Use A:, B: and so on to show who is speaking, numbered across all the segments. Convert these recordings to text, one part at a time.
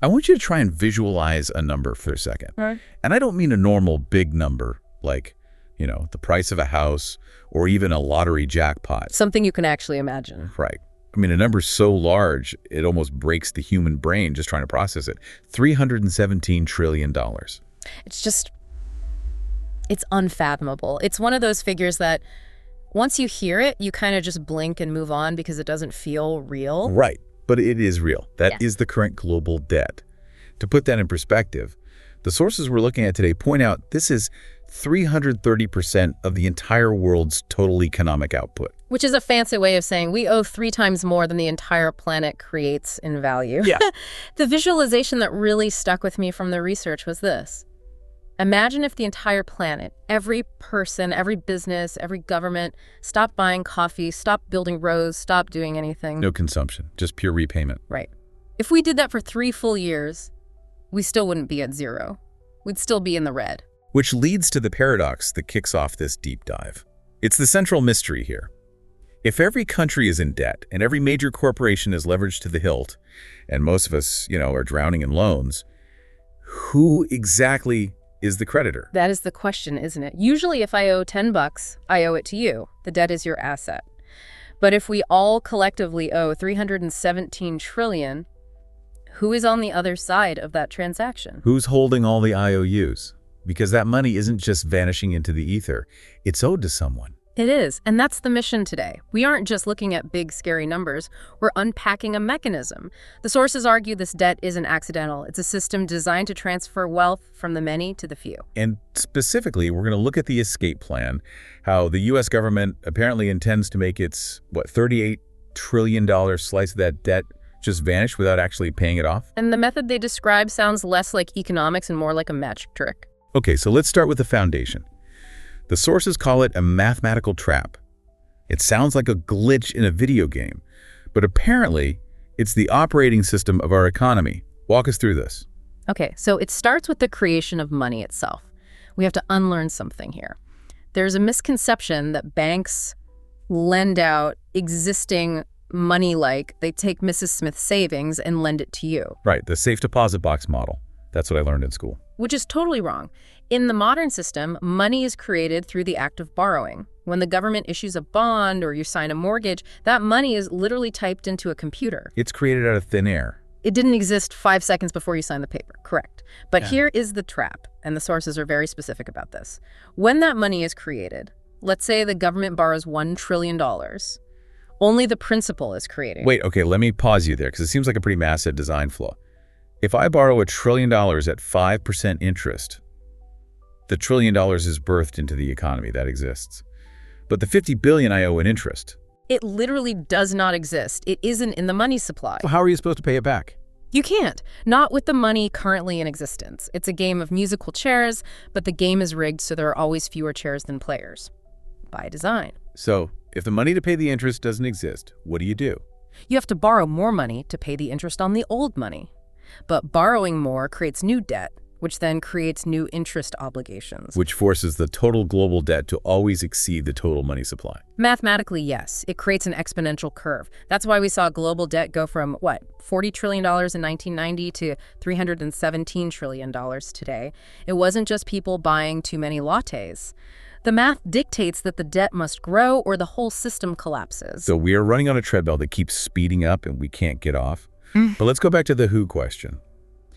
A: I want you to try and visualize a number for a second.
B: Right.
A: And I don't mean a normal big number like, the price of a house or even a lottery jackpot.
B: Something you can actually imagine.
A: Right. I mean, a number so large, it almost breaks the human brain just trying to process it. $317 trillion.
B: It's unfathomable. It's one of those figures that once you hear it, you kind of just blink and move on because it doesn't feel real.
A: Right. But it is real. That is the current global debt. To put that in perspective, the sources we're looking at today point out this is 330% of the entire world's total economic output.
B: Which is a fancy way of saying we owe 3 times more than the entire planet creates in value.
A: Yeah.
B: The visualization that really stuck with me from the research was this. Imagine if the entire planet, every person, every business, every government, stopped buying coffee, stopped building roads, stopped doing anything.
A: No consumption, just pure repayment.
B: Right. If we did that for 3 full years, we still wouldn't be at zero. We'd still be in the red.
A: Which leads to the paradox that kicks off this deep dive. It's the central mystery here. If every country is in debt and every major corporation is leveraged to the hilt, and most of us, are drowning in loans, who exactly is the creditor?
B: That is the question, isn't it? Usually if I owe $10, I owe it to you. The debt is your asset. But if we all collectively owe $317 trillion, who is on the other side of that transaction?
A: Who's holding all the IOUs? Because that money isn't just vanishing into the ether. It's owed to someone.
B: It is, and that's the mission today. We aren't just looking at big, scary numbers. We're unpacking a mechanism. The sources argue this debt isn't accidental. It's a system designed to transfer wealth from the many to the few.
A: And specifically, we're going to look at the escape plan, how the U.S. government apparently intends to make its, $38 trillion slice of that debt just vanish without actually paying it off.
B: And the method they describe sounds less like economics and more like a magic trick.
A: Okay, so let's start with the foundation. The sources call it a mathematical trap. It sounds like a glitch in a video game, but apparently it's the operating system of our economy. Walk us through this.
B: Okay, so it starts with the creation of money itself. We have to unlearn something here. There's a misconception that banks lend out existing money like they take Mrs. Smith's savings and lend it to you.
A: Right, the safe deposit box model. That's what I learned in school.
B: Which is totally wrong. In the modern system, money is created through the act of borrowing. When the government issues a bond or you sign a mortgage, that money is literally typed into a computer.
A: It's created out of thin air.
B: It didn't exist 5 seconds before you signed the paper, correct. But here is the trap, and the sources are very specific about this. When that money is created, let's say the government borrows $1 trillion, only the principal is created.
A: Wait, okay, let me pause you there because it seems like a pretty massive design flaw. If I borrow $1 trillion at 5% interest, the $1 trillion is birthed into the economy that exists. But the $50 billion I owe in interest.
B: It literally does not exist. It isn't in the money supply.
A: So how are you supposed to pay it back?
B: You can't. Not with the money currently in existence. It's a game of musical chairs, but the game is rigged so there are always fewer chairs than players. By design.
A: So if the money to pay the interest doesn't exist, what do?
B: You have to borrow more money to pay the interest on the old money. But borrowing more creates new debt, which then creates new interest obligations.
A: Which forces the total global debt to always exceed the total money supply.
B: Mathematically, yes. It creates an exponential curve. That's why we saw global debt go from, $40 trillion in 1990 to $317 trillion today. It wasn't just people buying too many lattes. The math dictates that the debt must grow or the whole system collapses.
A: So we are running on a treadmill that keeps speeding up and we can't get off. But let's go back to the who question.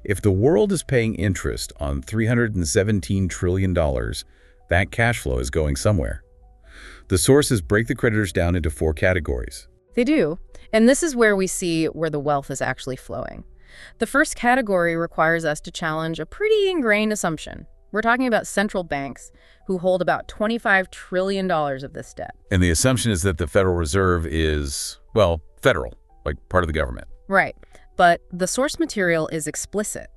A: If the world is paying interest on $317 trillion, that cash flow is going somewhere. The sources break the creditors down into 4 categories.
B: They do. And this is where we see where the wealth is actually flowing. The first category requires us to challenge a pretty ingrained assumption. We're talking about central banks who hold about $25 trillion of this debt.
A: And the assumption is that the Federal Reserve is, federal, like part of the government.
B: Right. But the source material is explicit.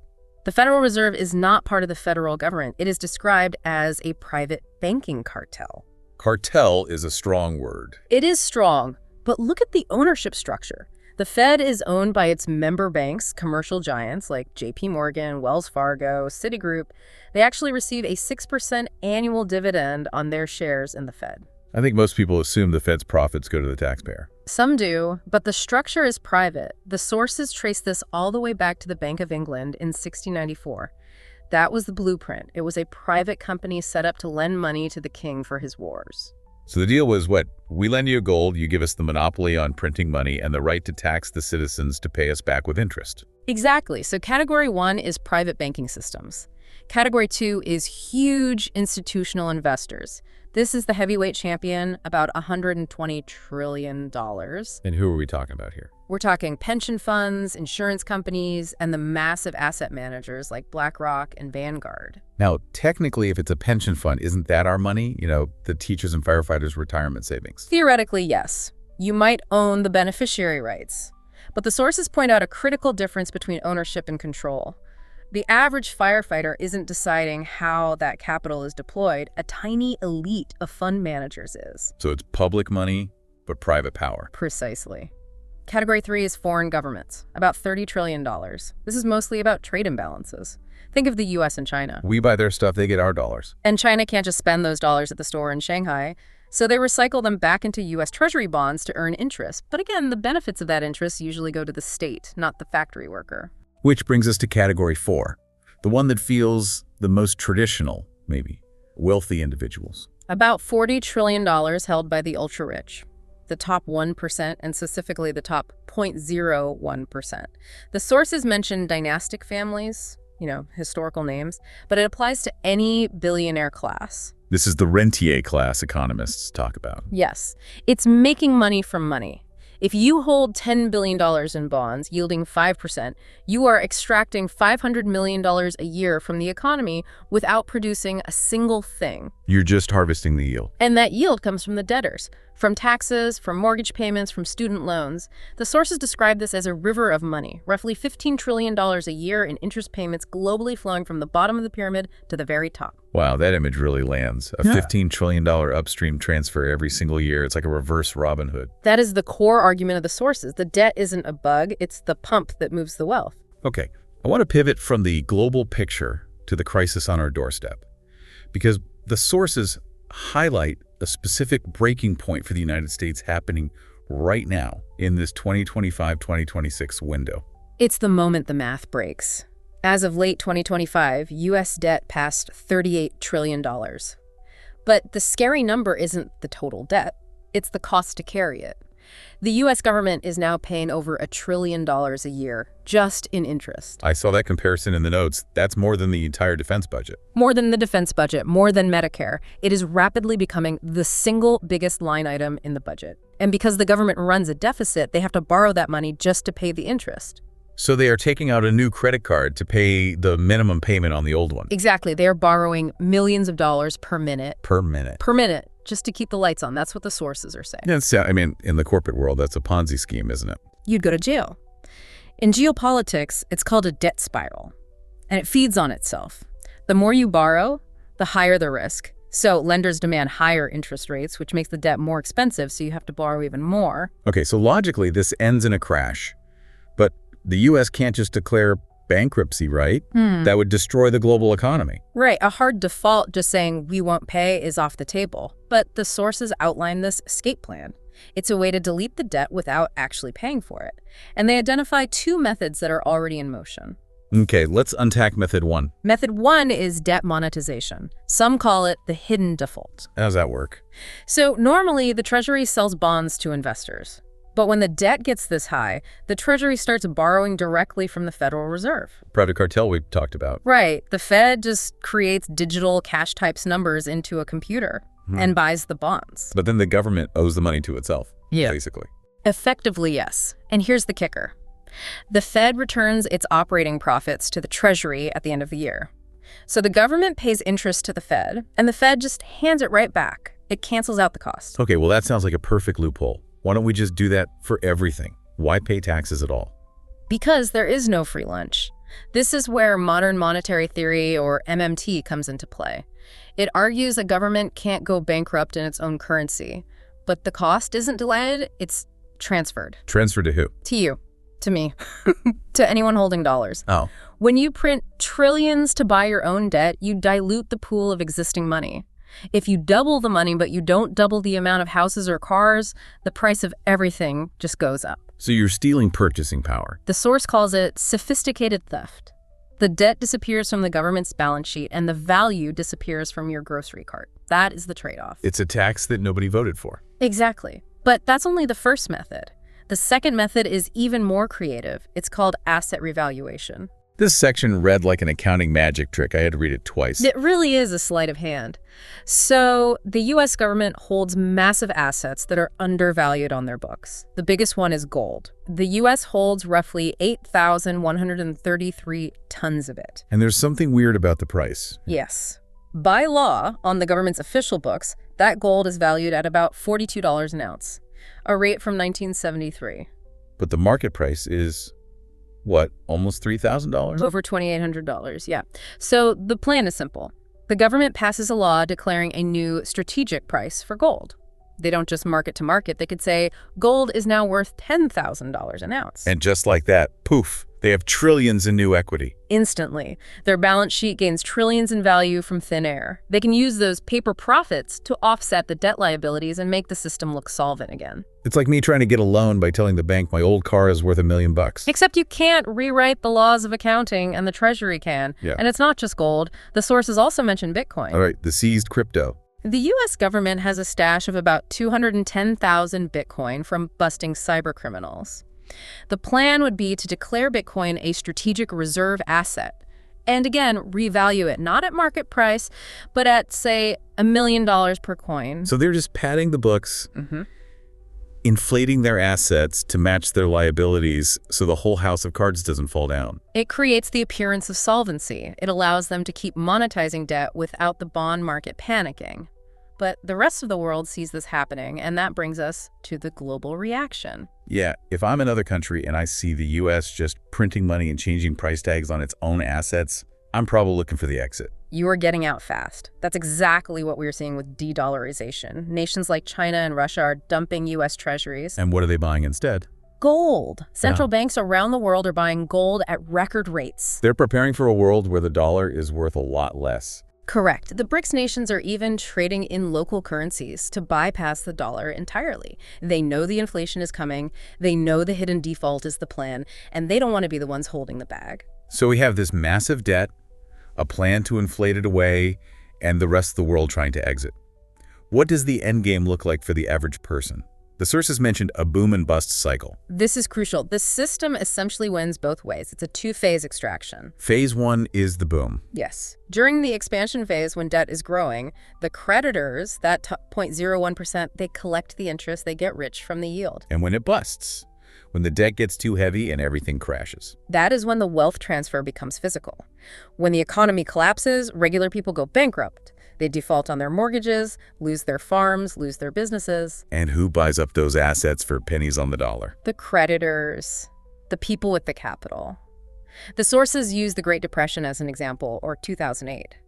B: The Federal Reserve is not part of the federal government. It is described as a private banking cartel.
A: Cartel is a strong word.
B: It is strong, but look at the ownership structure. The Fed is owned by its member banks, commercial giants like JP Morgan, Wells Fargo, Citigroup. They actually receive a 6% annual dividend on their shares in the Fed.
A: I think most people assume the Fed's profits go to the taxpayer.
B: Some do, but the structure is private. The sources trace this all the way back to the Bank of England in 1694. That was the blueprint. It was a private company set up to lend money to the king for his wars.
A: So the deal was what? We lend you gold, you give us the monopoly on printing money and the right to tax the citizens to pay us back with interest.
B: Exactly. So Category 1 is private banking systems. Category 2 is huge institutional investors. This is the heavyweight champion, about $120 trillion.
A: And who are we talking about here?
B: We're talking pension funds, insurance companies, and the massive asset managers like BlackRock and Vanguard.
A: Now, technically, if it's a pension fund, isn't that our money? You know, the teachers and firefighters' retirement savings.
B: Theoretically, yes. You might own the beneficiary rights. But the sources point out a critical difference between ownership and control. The average firefighter isn't deciding how that capital is deployed. A tiny elite of fund managers is.
A: So it's public money, but private power.
B: Precisely. Category 3 is foreign governments, about $30 trillion. This is mostly about trade imbalances. Think of the US and China.
A: We buy their stuff, they get our dollars.
B: And China can't just spend those dollars at the store in Shanghai, so they recycle them back into US Treasury bonds to earn interest. But again, the benefits of that interest usually go to the state, not the factory worker.
A: Which brings us to Category 4, the one that feels the most traditional, maybe, wealthy individuals.
B: About $40 trillion held by the ultra-rich, the top 1%, and specifically the top 0.01%. The sources mention dynastic families, historical names, but it applies to any billionaire class.
A: This is the rentier class economists talk about.
B: Yes, it's making money from money. If you hold $10 billion in bonds yielding 5%, you are extracting $500 million a year from the economy without producing a single thing.
A: You're just harvesting the yield.
B: And that yield comes from the debtors, from taxes, from mortgage payments, from student loans. The sources describe this as a river of money, roughly $15 trillion a year in interest payments globally flowing from the bottom of the pyramid to the very top.
A: Wow, that image really lands. A $15 trillion upstream transfer every single year. It's like a reverse Robin Hood.
B: That is the core argument of the sources. The debt isn't a bug, it's the pump that moves the wealth.
A: Okay, I want to pivot from the global picture to the crisis on our doorstep, because the sources highlight a specific breaking point for the United States happening right now in this 2025-2026 window.
B: It's the moment the math breaks. As of late 2025, U.S. debt passed $38 trillion. But the scary number isn't the total debt, it's the cost to carry it. The U.S. government is now paying over $1 trillion a year, just in interest.
A: I saw that comparison in the notes. That's more than the entire defense budget.
B: More than the defense budget, more than Medicare. It is rapidly becoming the single biggest line item in the budget. And because the government runs a deficit, they have to borrow that money just to pay the interest.
A: So they are taking out a new credit card to pay the minimum payment on the old one.
B: Exactly. They are borrowing millions of dollars per minute.
A: Per minute.
B: Per minute, just to keep the lights on. That's what the sources are saying.
A: Yeah, in the corporate world, that's a Ponzi scheme, isn't it?
B: You'd go to jail. In geopolitics, it's called a debt spiral, and it feeds on itself. The more you borrow, the higher the risk. So lenders demand higher interest rates, which makes the debt more expensive, so you have to borrow even more.
A: Okay, so logically, this ends in a crash. But the U.S. can't just declare bankruptcy, right? That would destroy the global economy.
B: Right. A hard default just saying we won't pay is off the table. But the sources outline this escape plan. It's a way to delete the debt without actually paying for it. And they identify two methods that are already in motion.
A: Okay, let's unpack method one.
B: Method one is debt monetization. Some call it the hidden default.
A: How does that work?
B: So normally the Treasury sells bonds to investors. But when the debt gets this high, the Treasury starts borrowing directly from the Federal Reserve.
A: Private cartel we talked about.
B: Right. The Fed just creates digital cash types numbers into a computer and buys the bonds.
A: But then the government owes the money to itself, basically.
B: Effectively, yes. And here's the kicker. The Fed returns its operating profits to the Treasury at the end of the year. So the government pays interest to the Fed, and the Fed just hands it right back. It cancels out the cost.
A: Okay, well, that sounds like a perfect loophole. Why don't we just do that for everything? Why pay taxes at all?
B: Because there is no free lunch. This is where modern monetary theory, or MMT, comes into play. It argues a government can't go bankrupt in its own currency, but the cost isn't delayed, it's transferred.
A: Transferred to who?
B: To you. To me. To anyone holding dollars.
A: Oh.
B: When you print trillions to buy your own debt, you dilute the pool of existing money. If you double the money but you don't double the amount of houses or cars, the price of everything just goes up.
A: So you're stealing purchasing power.
B: The source calls it sophisticated theft. The debt disappears from the government's balance sheet and the value disappears from your grocery cart. That is the trade-off.
A: It's a tax that nobody voted for.
B: Exactly. But that's only the first method. The second method is even more creative. It's called asset revaluation.
A: This section read like an accounting magic trick. I had to read it twice.
B: It really is a sleight of hand. So the U.S. government holds massive assets that are undervalued on their books. The biggest one is gold. The U.S. holds roughly 8,133 tons of it.
A: And there's something weird about the price.
B: Yes. By law, on the government's official books, that gold is valued at about $42 an ounce, a rate from 1973.
A: But the market price is, what, almost $3,000?
B: Over $2,800, yeah. So the plan is simple. The government passes a law declaring a new strategic price for gold. They don't just market to market. They could say, gold is now worth $10,000 an ounce.
A: And just like that, poof, they have trillions in new equity.
B: Instantly. Their balance sheet gains trillions in value from thin air. They can use those paper profits to offset the debt liabilities and make the system look solvent again.
A: It's like me trying to get a loan by telling the bank my old car is worth $1 million.
B: Except you can't rewrite the laws of accounting, and the Treasury can.
A: Yeah.
B: And it's not just gold. The sources also mention Bitcoin.
A: All right, the seized crypto.
B: The U.S. government has a stash of about 210,000 Bitcoin from busting cybercriminals. The plan would be to declare Bitcoin a strategic reserve asset and, again, revalue it, not at market price, but at, say, $1 million per coin.
A: So they're just padding the books, inflating their assets to match their liabilities so the whole house of cards doesn't fall down.
B: It creates the appearance of solvency. It allows them to keep monetizing debt without the bond market panicking. But the rest of the world sees this happening, and that brings us to the global reaction.
A: Yeah, if I'm another country and I see the U.S. just printing money and changing price tags on its own assets, I'm probably looking for the exit.
B: You are getting out fast. That's exactly what we are seeing with de-dollarization. Nations like China and Russia are dumping U.S. treasuries.
A: And what are they buying instead?
B: Gold. Central banks around the world are buying gold at record rates.
A: They're preparing for a world where the dollar is worth a lot less.
B: Correct. The BRICS nations are even trading in local currencies to bypass the dollar entirely. They know the inflation is coming, they know the hidden default is the plan, and they don't want to be the ones holding the bag.
A: So we have this massive debt, a plan to inflate it away, and the rest of the world trying to exit. What does the end game look like for the average person? The sources mentioned a boom and bust cycle.
B: This is crucial. The system essentially wins both ways. It's a two-phase extraction.
A: Phase one is the boom.
B: Yes. During the expansion phase, when debt is growing, the creditors, that 0.01%, they collect the interest, they get rich from the yield.
A: And when it busts, when the debt gets too heavy and everything crashes.
B: That is when the wealth transfer becomes physical. When the economy collapses, regular people go bankrupt. They default on their mortgages, lose their farms, lose their businesses.
A: And who buys up those assets for pennies on the dollar?
B: The creditors, the people with the capital. The sources use the Great Depression as an example, or 2008.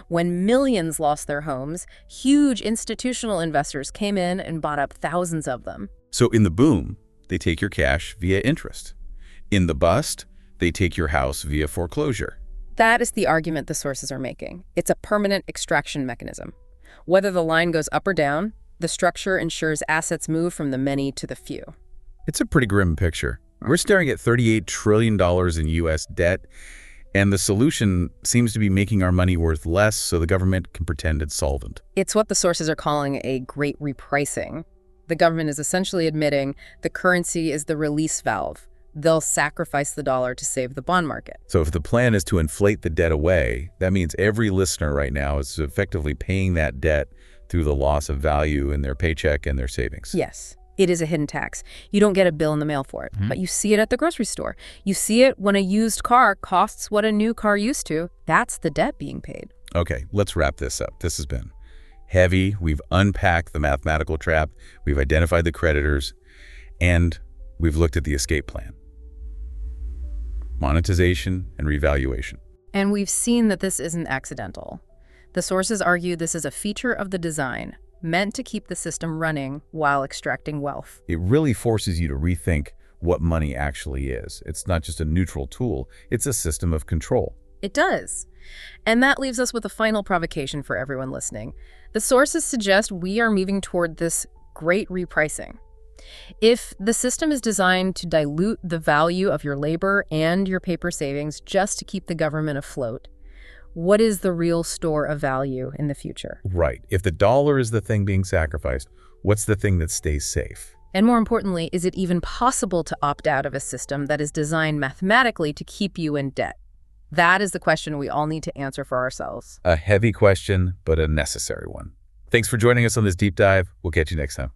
B: When millions lost their homes, huge institutional investors came in and bought up thousands of them.
A: So in the boom, they take your cash via interest. In the bust, they take your house via foreclosure.
B: That is the argument the sources are making. It's a permanent extraction mechanism. Whether the line goes up or down, the structure ensures assets move from the many to the few.
A: It's a pretty grim picture. We're staring at $38 trillion in U.S. debt, and the solution seems to be making our money worth less so the government can pretend it's solvent.
B: It's what the sources are calling a great repricing. The government is essentially admitting the currency is the release valve. They'll sacrifice the dollar to save the bond market.
A: So if the plan is to inflate the debt away, that means every listener right now is effectively paying that debt through the loss of value in their paycheck and their savings.
B: Yes, it is a hidden tax. You don't get a bill in the mail for it, but you see it at the grocery store. You see it when a used car costs what a new car used to. That's the debt being paid.
A: Okay, let's wrap this up. This has been heavy. We've unpacked the mathematical trap. We've identified the creditors, and we've looked at the escape plan. Monetization and revaluation.
B: And we've seen that this isn't accidental. The sources argue this is a feature of the design, meant to keep the system running while extracting wealth.
A: It really forces you to rethink what money actually is. It's not just a neutral tool, it's a system of control.
B: It does. And that leaves us with a final provocation for everyone listening. The sources suggest we are moving toward this great repricing. If the system is designed to dilute the value of your labor and your paper savings just to keep the government afloat, what is the real store of value in the future?
A: Right. If the dollar is the thing being sacrificed, what's the thing that stays safe?
B: And more importantly, is it even possible to opt out of a system that is designed mathematically to keep you in debt? That is the question we all need to answer for ourselves.
A: A heavy question, but a necessary one. Thanks for joining us on this deep dive. We'll catch you next time.